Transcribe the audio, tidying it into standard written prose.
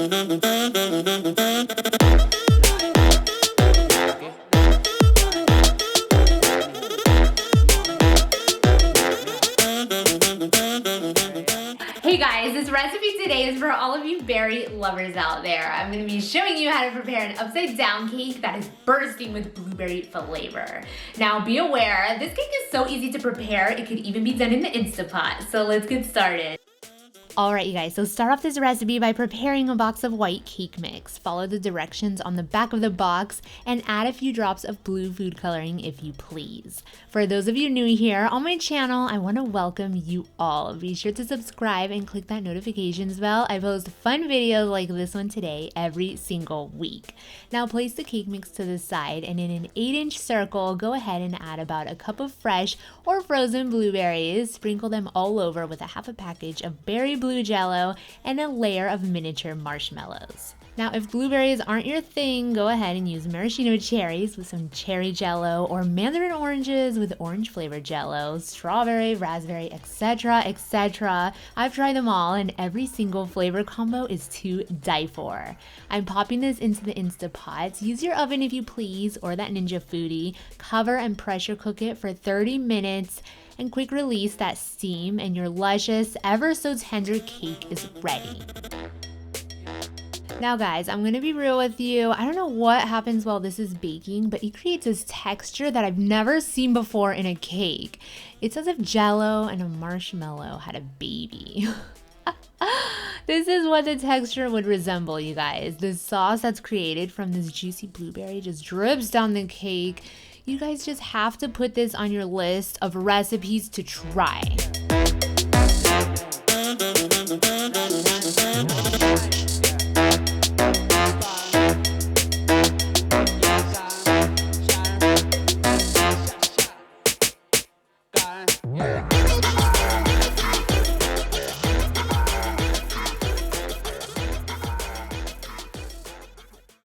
Hey guys, this recipe today is for all of you berry lovers out there. I'm going to be showing you how to prepare an upside down cake that is bursting with blueberry flavor. Now be aware, this cake is so easy to prepare, it could even be done in the Instapot. So let's get started. Alright you guys, so start off this recipe by preparing a box of white cake mix. Follow the directions on the back of the box and add a few drops of blue food coloring if you please. For those of you new here on my channel, I want to welcome you all. Be sure to subscribe and click that notifications bell. I post fun videos like this one today every single week. Now place the cake mix to the side and in an 8-inch circle, go ahead and add about a cup of fresh or frozen blueberries. Sprinkle them all over with a half a package of berry blue jello and a layer of miniature marshmallows. Now, if blueberries aren't your thing, go ahead and use maraschino cherries with some cherry jello or mandarin oranges with orange flavored jello, strawberry, raspberry, etc., etc. I've tried them all and every single flavor combo is to die for. I'm popping this into the Instapot. Use your oven if you please or that Ninja Foodie. Cover and pressure cook it for 30 minutes and quick release that steam and your luscious, ever so tender cake is ready. Now guys, I'm gonna be real with you. I don't know what happens while this is baking, but it creates this texture that I've never seen before in a cake. It's as if jello and a marshmallow had a baby. This is what the texture would resemble, you guys. The sauce that's created from this juicy blueberry just drips down the cake. You guys just have to put this on your list of recipes to try.